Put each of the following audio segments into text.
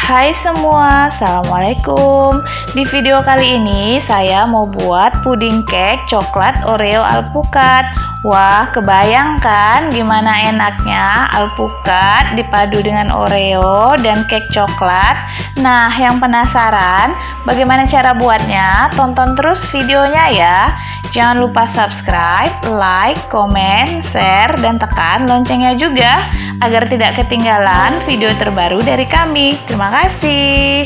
Hai semua, Assalamualaikum. Di video kali ini saya mau buat puding cake coklat Oreo alpukat. Wah, kebayang kan gimana enaknya alpukat dipadu dengan Oreo dan cake coklat? Nah, yang penasaran bagaimana cara buatnya? Tonton terus videonya ya. Jangan lupa subscribe, like, komen, share, dan tekan loncengnya juga agar tidak ketinggalan video terbaru dari kami. Terima kasih.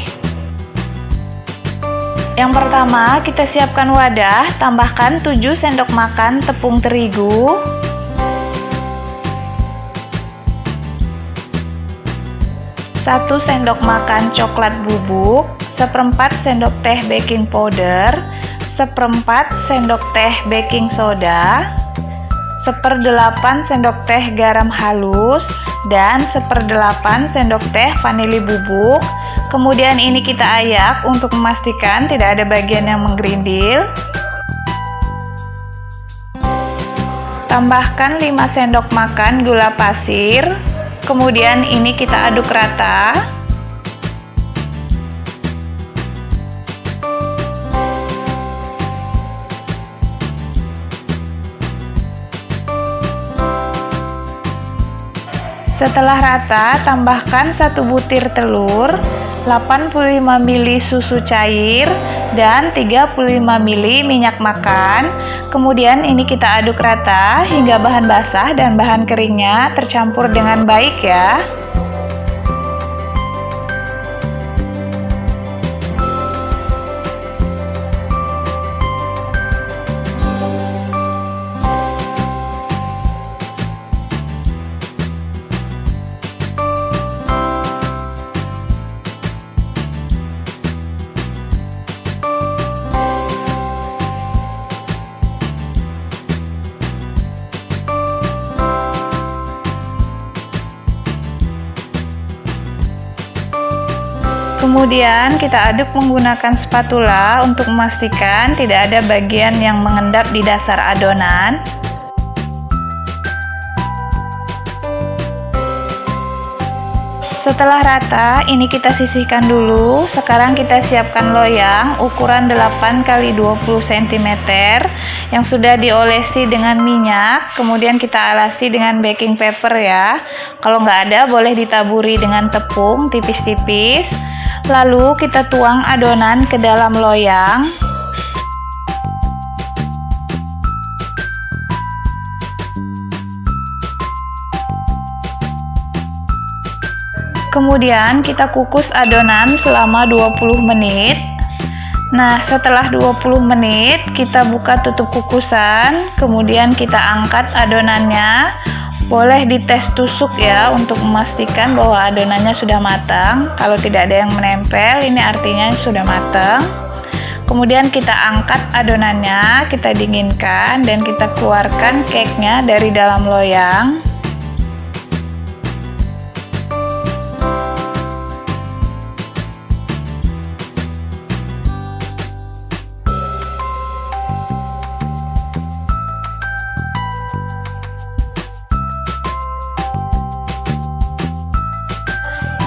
Yang pertama, kita siapkan wadah, tambahkan 7 sendok makan tepung terigu, 1 sendok makan coklat bubuk, 1/4 sendok teh baking powder, 1/4 sendok teh baking soda, 1/8 sendok teh garam halus, dan 1/8 sendok teh vanili bubuk. Kemudian ini kita ayak untuk memastikan tidak ada bagian yang menggerindil. Tambahkan 5 sendok makan gula pasir. Kemudian ini kita aduk rata. Setelah rata, tambahkan 1 butir telur, 85 ml susu cair, dan 35 ml minyak makan. Kemudian ini kita aduk rata hingga bahan basah dan bahan keringnya tercampur dengan baik ya. Kemudian kita aduk menggunakan spatula untuk memastikan tidak ada bagian yang mengendap di dasar adonan. Setelah rata, ini kita sisihkan dulu. Sekarang kita siapkan loyang ukuran 8 x 20 cm yang sudah diolesi dengan minyak. Kemudian kita alasi dengan baking paper ya. Kalau nggak ada, boleh ditaburi dengan tepung tipis-tipis. Lalu kita tuang adonan ke dalam loyang. Kemudian kita kukus adonan selama 20 menit. Nah, setelah 20 menit kita buka tutup kukusan, kemudian kita angkat adonannya. Boleh dites tusuk ya untuk memastikan bahwa adonannya sudah matang. Kalau tidak ada yang menempel, ini artinya sudah matang. Kemudian kita angkat adonannya, kita dinginkan dan kita keluarkan cake-nya dari dalam loyang.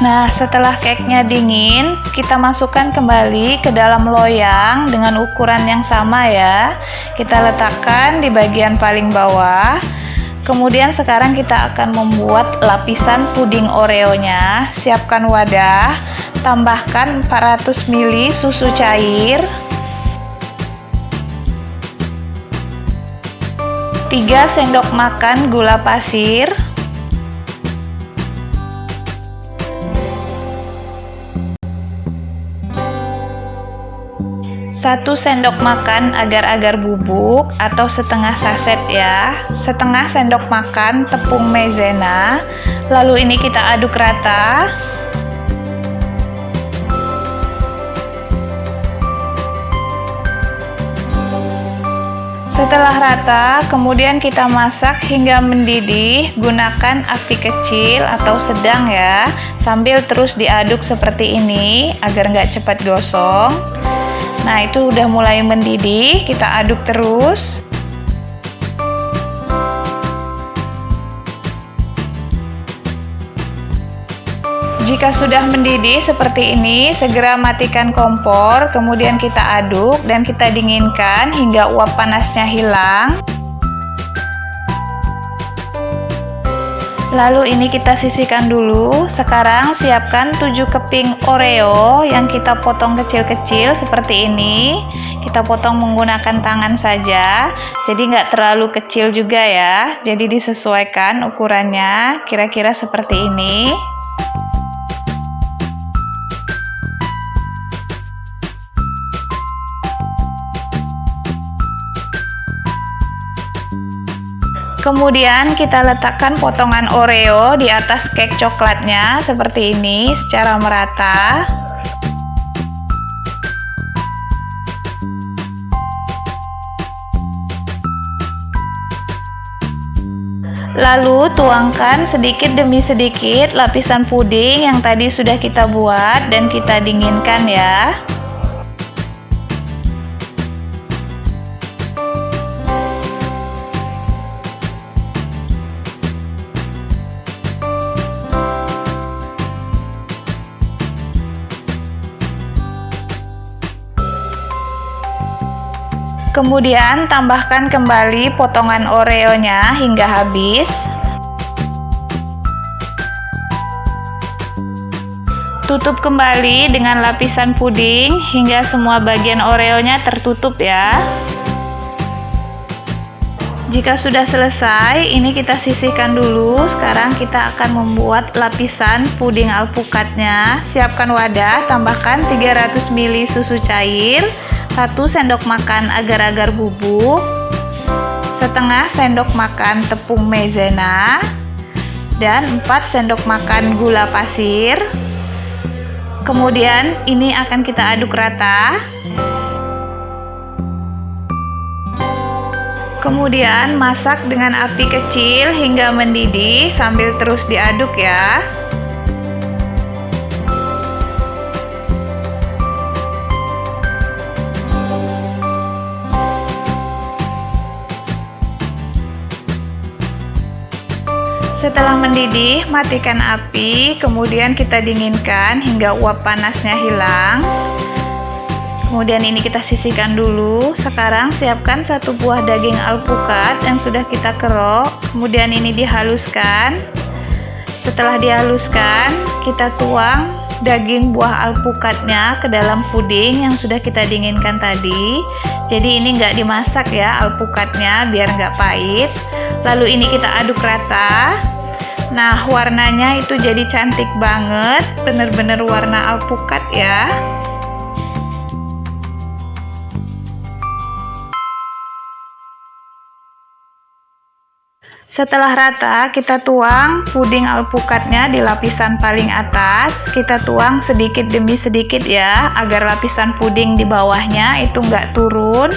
Nah, setelah cake-nya dingin, kita masukkan kembali ke dalam loyang dengan ukuran yang sama ya. Kita letakkan di bagian paling bawah. Kemudian sekarang kita akan membuat lapisan puding Oreo-nya. Siapkan wadah, tambahkan 400 ml susu cair, 3 sendok makan gula pasir, 1 sendok makan agar-agar bubuk atau setengah saset ya, setengah sendok makan tepung maizena. Lalu ini kita aduk rata. Setelah rata, kemudian kita masak hingga mendidih. Gunakan api kecil atau sedang ya, sambil terus diaduk seperti ini agar nggak cepat gosong. Nah, itu udah mulai mendidih, kita aduk terus. Jika sudah mendidih seperti ini, segera matikan kompor, kemudian kita aduk dan kita dinginkan hingga uap panasnya hilang. Lalu ini kita sisihkan dulu. Sekarang siapkan 7 keping Oreo yang kita potong kecil-kecil seperti ini. Kita potong menggunakan tangan saja, jadi nggak terlalu kecil juga ya. Jadi disesuaikan ukurannya, kira-kira seperti ini. Kemudian kita letakkan potongan Oreo di atas cake coklatnya seperti ini secara merata. Lalu tuangkan sedikit demi sedikit lapisan puding yang tadi sudah kita buat dan kita dinginkan ya. Kemudian tambahkan kembali potongan Oreo-nya hingga habis. Tutup kembali dengan lapisan puding hingga semua bagian Oreo-nya tertutup ya. Jika sudah selesai, ini kita sisihkan dulu. Sekarang kita akan membuat lapisan puding alpukatnya. Siapkan wadah, tambahkan 300 ml susu cair, 1 sendok makan agar-agar bubuk, setengah sendok makan tepung maizena, dan 4 sendok makan gula pasir. Kemudian ini akan kita aduk rata. Kemudian masak dengan api kecil hingga mendidih sambil terus diaduk ya. Setelah mendidih, matikan api, kemudian kita dinginkan hingga uap panasnya hilang. Kemudian ini kita sisihkan dulu. Sekarang siapkan 1 buah daging alpukat yang sudah kita kerok, kemudian ini dihaluskan. Setelah dihaluskan, kita tuang daging buah alpukatnya ke dalam puding yang sudah kita dinginkan tadi. Jadi ini nggak dimasak ya alpukatnya biar nggak pahit. Lalu ini kita aduk rata. Nah, warnanya itu jadi cantik banget, bener-bener warna alpukat ya. Setelah rata, kita tuang puding alpukatnya di lapisan paling atas. Kita tuang sedikit demi sedikit ya, agar lapisan puding di bawahnya itu nggak turun.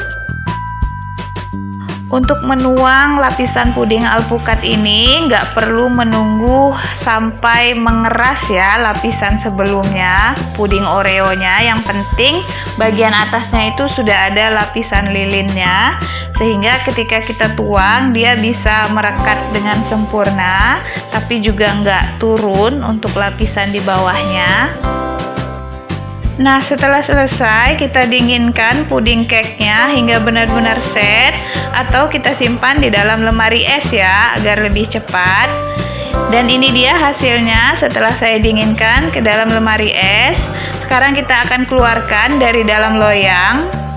Untuk menuang lapisan puding alpukat ini nggak perlu menunggu sampai mengeras ya lapisan sebelumnya puding Oreo-nya. Yang penting bagian atasnya itu sudah ada lapisan lilinnya, sehingga ketika kita tuang dia bisa merekat dengan sempurna, tapi juga nggak turun untuk lapisan di bawahnya. Nah, setelah selesai kita dinginkan puding cake-nya hingga benar-benar set, atau kita simpan di dalam lemari es ya agar lebih cepat. Dan ini dia hasilnya setelah saya dinginkan ke dalam lemari es. Sekarang kita akan keluarkan dari dalam loyang.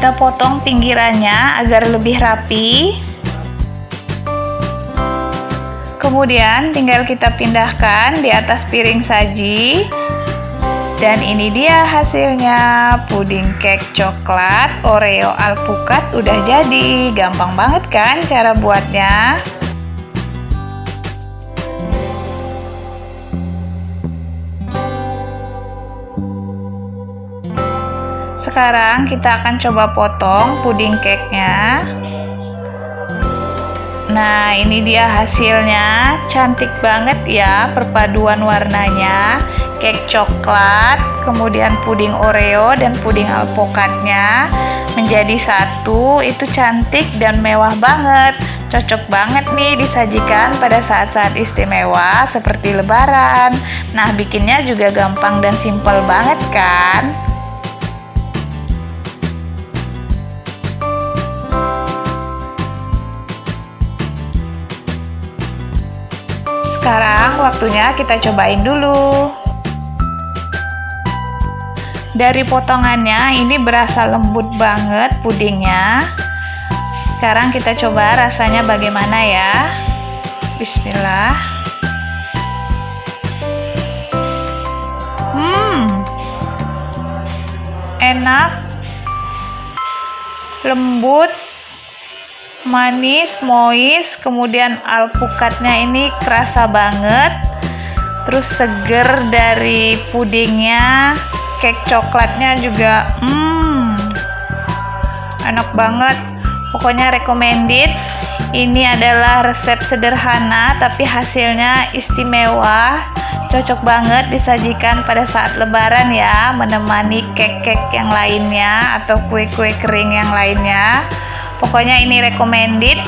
Kita potong pinggirannya agar lebih rapi. Kemudian tinggal kita pindahkan di atas piring saji. Dan ini dia hasilnya, puding cake coklat Oreo alpukat udah jadi. Gampang banget kan cara buatnya? Sekarang kita akan coba potong puding cake-nya. Nah, ini dia hasilnya. Cantik banget ya perpaduan warnanya. cake coklat, kemudian puding Oreo dan puding alpukatnya menjadi satu. Itu cantik dan mewah banget. Cocok banget nih disajikan pada saat-saat istimewa seperti lebaran. Nah, bikinnya juga gampang dan simpel banget kan? Sekarang waktunya kita cobain dulu. Dari potongannya ini berasa lembut banget pudingnya. Sekarang kita coba rasanya bagaimana ya. Bismillah. Enak, lembut, manis, moist, kemudian alpukatnya ini kerasa banget, terus seger dari pudingnya, cake coklatnya juga enak banget, pokoknya recommended. Ini adalah resep sederhana tapi hasilnya istimewa, cocok banget disajikan pada saat lebaran ya, menemani cake-cake yang lainnya atau kue-kue kering yang lainnya. Pokoknya ini recommended,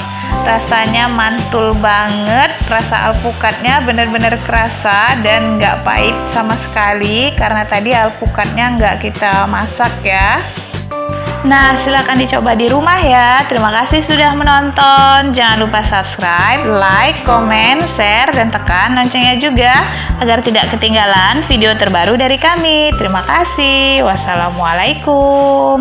rasanya mantul banget, rasa alpukatnya bener-bener kerasa dan nggak pahit sama sekali karena tadi alpukatnya nggak kita masak ya. Nah, silahkan dicoba di rumah ya. Terima kasih sudah menonton. Jangan lupa subscribe, like, komen, share, dan tekan loncengnya juga agar tidak ketinggalan video terbaru dari kami. Terima kasih. Wassalamualaikum.